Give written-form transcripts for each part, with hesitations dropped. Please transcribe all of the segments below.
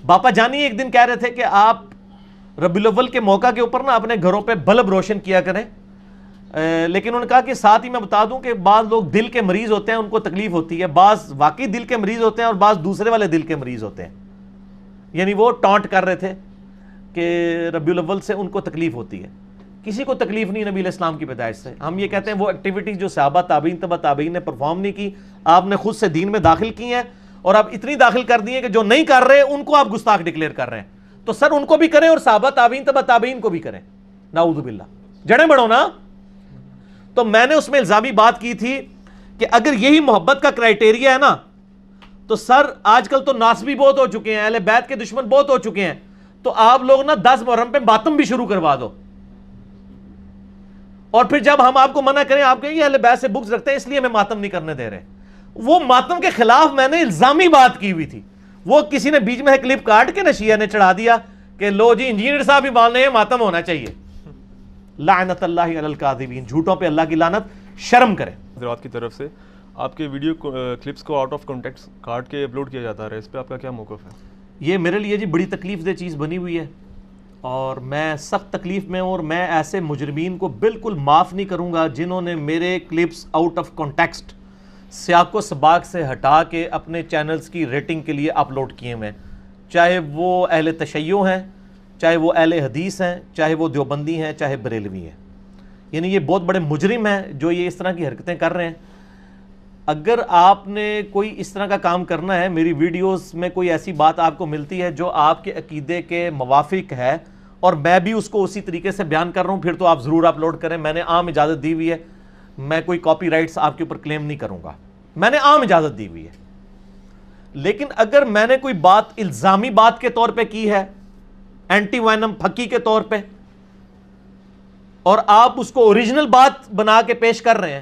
باپا جانی ایک دن کہہ رہے تھے کہ آپ ربیع الاول کے موقع کے اوپر نا اپنے گھروں پہ بلب روشن کیا کریں، لیکن انہوں نے کہا کہ ساتھ ہی میں بتا دوں کہ بعض لوگ دل کے مریض ہوتے ہیں، ان کو تکلیف ہوتی ہے، بعض واقعی دل کے مریض ہوتے ہیں اور بعض دوسرے والے دل کے مریض ہوتے ہیں. یعنی وہ ٹانٹ کر رہے تھے کہ ربیع الاول سے ان کو تکلیف ہوتی ہے. کسی کو تکلیف نہیں نبی علیہ السلام کی پیدائش سے. ہم یہ کہتے ہیں وہ ایکٹیویٹیز جو صحابہ تابعین تبع تابعین نے پرفارم نہیں کی، آپ نے خود سے دین میں داخل کی ہیں، اور آپ اتنی داخل کر دی ہیں کہ جو نہیں کر رہے ان کو آپ گستاخ ڈکلیئر کر رہے ہیں. تو سر ان کو بھی کریں اور صحابہ تابعین تبع تابعین کو بھی کریں. نعوذ باللہ، جڑیں بڑھو نا. تو میں نے اس میں الزامی بات کی تھی کہ اگر یہی محبت کا کرائیٹیریا ہے نا تو سر آج کل تو ناسبی بہت ہو چکے ہیں، اہل بیت کے دشمن بہت ہو چکے ہیں، تو آپ لوگ نا 10 محرم پہ ماتم بھی شروع کروا دو، اور پھر جب ہم آپ کو منع کریں آپ کہیں یہ اہل بیت سے بغض رکھتے ہیں اس لیے ہمیں ماتم نہیں کرنے دے رہے. وہ ماتم کے خلاف میں نے الزامی بات کی ہوئی تھی، وہ کسی نے بیچ میں کلپ کاٹ کے نا شیعہ نے چڑھا دیا کہ لو جی انجینئر صاحب بھی مان رہے ہیں ماتم ہونا چاہیے. لعنت اللہ علی الکاذبین، جھوٹوں پہ اللہ کی لعنت. شرم کریں. حضرات کی طرف سے آپ کے ویڈیو کلپس کو آؤٹ آف کانٹیکٹ کاٹ کے اپلوڈ کیا جاتا ہے، اس پہ آپ کا کیا موقف ہے؟ یہ میرے لیے جی بڑی تکلیف دہ چیز بنی ہوئی ہے، اور میں سخت تکلیف میں ہوں، اور میں ایسے مجرمین کو بالکل معاف نہیں کروں گا جنہوں نے میرے کلپس آؤٹ آف کانٹیکسٹ سیاق و سباق سے ہٹا کے اپنے چینلز کی ریٹنگ کے لیے اپلوڈ کیے ہوئے ہیں، چاہے وہ اہل تشیع ہیں، چاہے وہ اہل حدیث ہیں، چاہے وہ دیوبندی ہیں، چاہے بریلوی ہیں. یعنی یہ بہت بڑے مجرم ہیں جو یہ اس طرح کی حرکتیں کر رہے ہیں. اگر آپ نے کوئی اس طرح کا کام کرنا ہے، میری ویڈیوز میں کوئی ایسی بات آپ کو ملتی ہے جو آپ کے عقیدے کے موافق ہے اور میں بھی اس کو اسی طریقے سے بیان کر رہا ہوں، پھر تو آپ ضرور اپلوڈ کریں. میں نے عام اجازت دی ہوئی ہے، میں کوئی کاپی رائٹس آپ کے اوپر کلیم نہیں کروں گا، میں نے عام اجازت دی ہوئی ہے. لیکن اگر میں نے کوئی بات الزامی بات کے طور پہ کی ہے، اینٹی وینم پھکی کے طور پہ، اور آپ اس کو اوریجنل بات بنا کے پیش کر رہے ہیں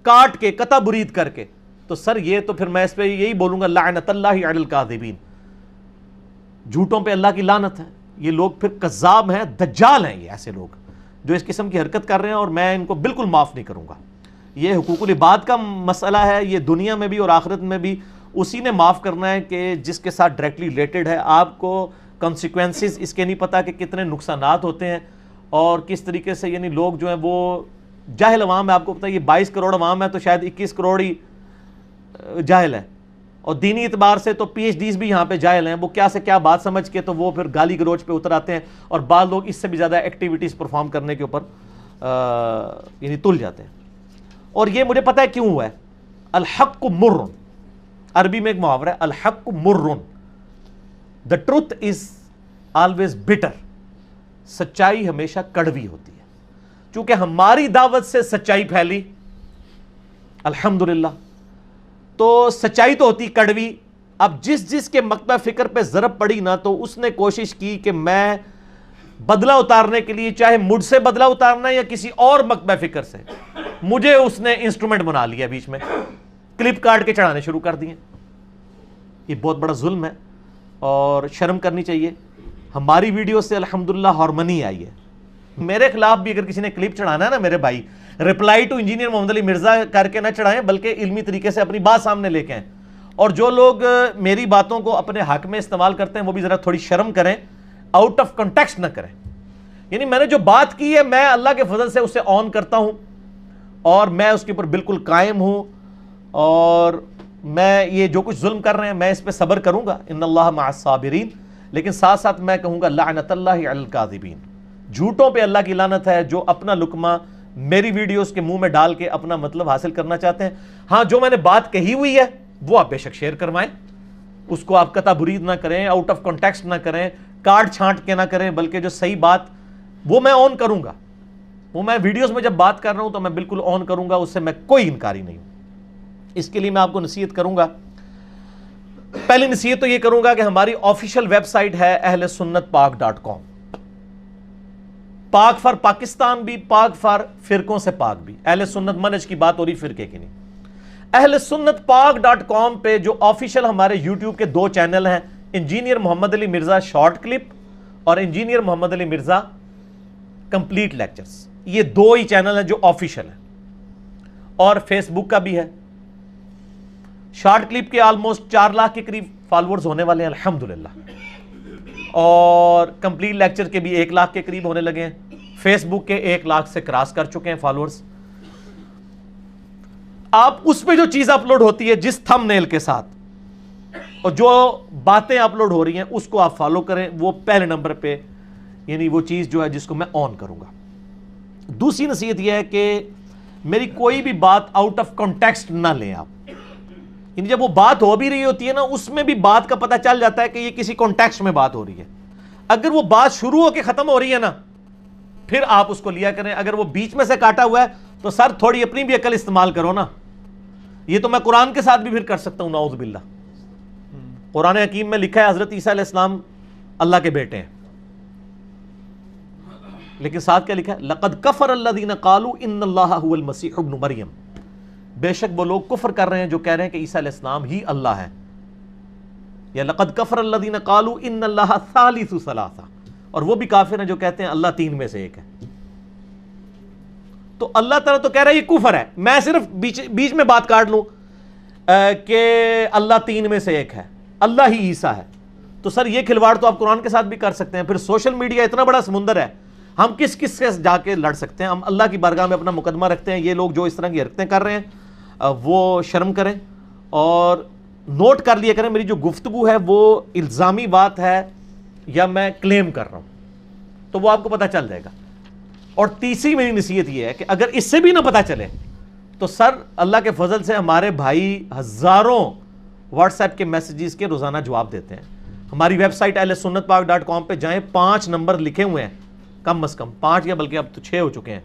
کاٹ کے قطع برید کر کے، تو سر یہ تو پھر میں اس پہ یہی بولوں گا لعنت اللہ علی الکاذبین، جھوٹوں پہ اللہ کی لعنت ہے. یہ لوگ پھر کذاب ہیں، دجال ہیں، یہ ایسے لوگ جو اس قسم کی حرکت کر رہے ہیں، اور میں ان کو بالکل معاف نہیں کروں گا. یہ حقوق العباد کا مسئلہ ہے، یہ دنیا میں بھی اور آخرت میں بھی اسی نے معاف کرنا ہے کہ جس کے ساتھ ڈائریکٹلی ریلیٹڈ ہے. آپ کو کنسیکوینسز اس کے نہیں پتا کہ کتنے نقصانات ہوتے ہیں اور کس طریقے سے، یعنی لوگ جو ہیں وہ جاہل عوام ہے. آپ کو پتا ہے یہ 22 کروڑ عوام ہے تو شاید 21 کروڑ ہی جاہل ہے، اور دینی اعتبار سے تو پی ایچ ڈیز بھی یہاں پہ جاہل ہیں. وہ کیا سے کیا بات سمجھ کے تو وہ پھر گالی گلوچ پہ اتر آتے ہیں، اور بعض لوگ اس سے بھی زیادہ ایکٹیویٹیز پرفارم کرنے کے اوپر یعنی تل جاتے ہیں. اور یہ مجھے پتا ہے کیوں ہوا ہے. الحق مر، عربی میں ایک محاورہ ہے الحق مر، the truth is always bitter، سچائی ہمیشہ کڑوی ہوتی ہے. چونکہ ہماری دعوت سے سچائی پھیلی الحمدللہ، تو سچائی تو ہوتی کڑوی. اب جس کے مکتبہ فکر پہ ضرب پڑی نا تو اس نے کوشش کی کہ میں بدلہ اتارنے کے لیے، چاہے مجھ سے بدلہ اتارنا یا کسی اور مکتبہ فکر سے، مجھے اس نے انسٹرومنٹ بنا لیا، بیچ میں کلپ کاٹ کے چڑھانے شروع کر دیے. یہ بہت بڑا ظلم ہے اور شرم کرنی چاہیے. ہماری ویڈیو سے الحمدللہ ہارمنی آئی ہے. میرے خلاف بھی اگر کسی نے کلپ چڑھانا ہے نا میرے بھائی، رپلائی ٹو انجینئر محمد علی مرزا کر کے نہ چڑھائیں، بلکہ علمی طریقے سے اپنی بات سامنے لے کے آئیں. اور جو لوگ میری باتوں کو اپنے حق میں استعمال کرتے ہیں وہ بھی ذرا تھوڑی شرم کریں، آؤٹ آف کنٹیکسٹ نہ کریں. یعنی میں نے جو بات کی ہے میں اللہ کے فضل سے اسے آن کرتا ہوں اور میں اس کے اوپر بالکل قائم ہوں، اور میں یہ جو کچھ ظلم کر رہے ہیں میں اس پہ صبر کروں گا، ان اللہ مع الصابرین. لیکن ساتھ ساتھ میں کہوں گا لعنت اللہ علی الکاذبین، جھوٹوں پہ اللہ کی لعنت ہے جو اپنا لقمہ میری ویڈیوز کے منہ میں ڈال کے اپنا مطلب حاصل کرنا چاہتے ہیں. ہاں جو میں نے بات کہی ہوئی ہے وہ آپ بے شک شیئر کروائیں، اس کو آپ قطع برید نہ کریں، آؤٹ آف کانٹیکسٹ نہ کریں، کاٹ چھانٹ کے نہ کریں، بلکہ جو صحیح بات وہ میں آن کروں گا. وہ میں ویڈیوز میں جب بات کر رہا ہوں تو میں بالکل آن کروں گا، اس سے میں کوئی انکاری نہیں ہوں. اس کے لیے میں آپ کو نصیحت کروں گا. پہلی نصیحت تو یہ کروں گا کہ ہماری آفیشیل ویب سائٹ ہے اہل سنت پاک.com. پاک فار پاکستان بھی، پاک فار فرقوں سے پاک بھی. اہل سنت منہج کی بات ہو رہی، فرقے کی نہیں. اہل سنت پاک.com پہ جو آفیشیل ہمارے یوٹیوب کے 2 چینل ہیں، انجینئر محمد علی مرزا شارٹ کلپ اور انجینئر محمد علی مرزا کمپلیٹ لیکچرز. یہ 2 ہی چینل ہیں جو آفیشیل ہیں، اور فیس بک کا بھی ہے. شارٹ کلپ کے آلموسٹ 4 لاکھ کے قریب فالورز ہونے والے ہیں الحمدللہ. اور کمپلیٹ لیکچر کے بھی 1 لاکھ کے قریب ہونے لگے ہیں، فیس بک کے 1 لاکھ سے کراس کر چکے ہیں فالوورز. آپ اس پہ جو چیز اپلوڈ ہوتی ہے جس تھم نیل کے ساتھ اور جو باتیں اپلوڈ ہو رہی ہیں اس کو آپ فالو کریں، وہ پہلے نمبر پہ یعنی وہ چیز جو ہے جس کو میں آن کروں گا. دوسری نصیحت یہ ہے کہ میری کوئی بھی بات آؤٹ آف کانٹیکسٹ نہ لیں آپ. یعنی جب وہ بات ہو بھی رہی ہوتی ہے نا، اس میں بھی بات کا پتہ چل جاتا ہے کہ یہ کسی کانٹیکسٹ میں بات ہو رہی ہے. اگر وہ بات شروع ہو کے ختم ہو رہی ہے نا، پھر آپ اس کو لیا کریں. اگر وہ بیچ میں سے کاٹا ہوا ہے تو سر تھوڑی اپنی بھی عقل استعمال کرو نا. یہ تو میں قرآن کے ساتھ بھی پھر کر سکتا ہوں، نعوذ باللہ. قرآن حکیم میں لکھا ہے حضرت عیسیٰ علیہ السلام اللہ کے بیٹے ہیں، لیکن ساتھ کیا لکھا ہے؟ لقد کفر الذین قالوا ان اللہ هو المسیح ابن مریم. بے شک وہ لوگ کفر کر رہے ہیں جو کہہ رہے ہیں کہ عیسیٰ علیہ السلام ہی اللہ ہے. یا لقد کفر الذین قالوا ان اللہ ثالث ثلاثہ، اور وہ بھی کافر ہیں جو کہتے ہیں اللہ 3 میں سے ایک ہے. تو اللہ تعالیٰ تو کہہ رہا ہے یہ کفر ہے، میں صرف بیچ میں بات کاٹ لوں کہ اللہ 3 میں سے ایک ہے، اللہ ہی عیسیٰ ہے. تو سر یہ کھلواڑ تو آپ قرآن کے ساتھ بھی کر سکتے ہیں. پھر سوشل میڈیا اتنا بڑا سمندر ہے، ہم کس کس سے جا کے لڑ سکتے ہیں؟ ہم اللہ کی بارگاہ میں اپنا مقدمہ رکھتے ہیں. یہ لوگ جو اس طرح کی حرکتیں کر رہے ہیں وہ شرم کریں اور نوٹ کر لیا کریں میری جو گفتگو ہے وہ الزامی بات ہے یا میں کلیم کر رہا ہوں، تو وہ آپ کو پتہ چل جائے گا. اور تیسری میری نصیحت یہ ہے کہ اگر اس سے بھی نہ پتہ چلے تو سر اللہ کے فضل سے ہمارے بھائی ہزاروں واٹس ایپ کے میسیجز کے روزانہ جواب دیتے ہیں. ہماری ویب سائٹ ahlsunnatpak.com پہ جائیں، 5 نمبر لکھے ہوئے ہیں، کم از کم 5 یا بلکہ اب تو 6 ہو چکے ہیں.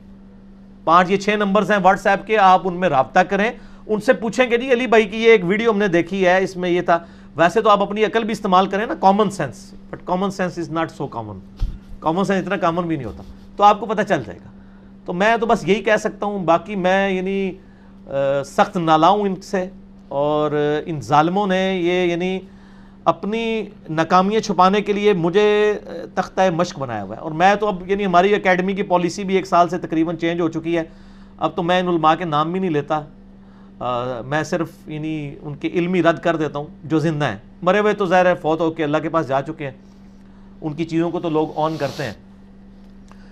5 یہ 6 نمبرز ہیں واٹس ایپ کے، آپ ان میں رابطہ کریں. ان سے پوچھیں کہ جی علی بھائی کی یہ ایک ویڈیو ہم نے دیکھی ہے، اس میں یہ تھا. ویسے تو آپ اپنی عقل بھی استعمال کریں نا، common sense, but common sense is not so common. Common sense اتنا کامن بھی نہیں ہوتا، تو آپ کو پتہ چل جائے گا. تو میں تو بس یہی کہہ سکتا ہوں. باقی میں یعنی سخت نالاں ہوں ان سے، اور ان ظالموں نے یہ یعنی اپنی ناکامیاں چھپانے کے لیے مجھے تختہ مشق بنایا ہوا ہے. اور میں تو اب یعنی ہماری اکیڈمی کی پالیسی بھی 1 سال سے تقریباً چینج ہو چکی ہے. اب تو میں ان علماء کے نام بھی نہیں لیتا، میں صرف یعنی ان کے علمی رد کر دیتا ہوں جو زندہ ہیں. مرے ہوئے تو ظاہر ہے فوت ہو کے اللہ کے پاس جا چکے ہیں، ان کی چیزوں کو تو لوگ آن کرتے ہیں.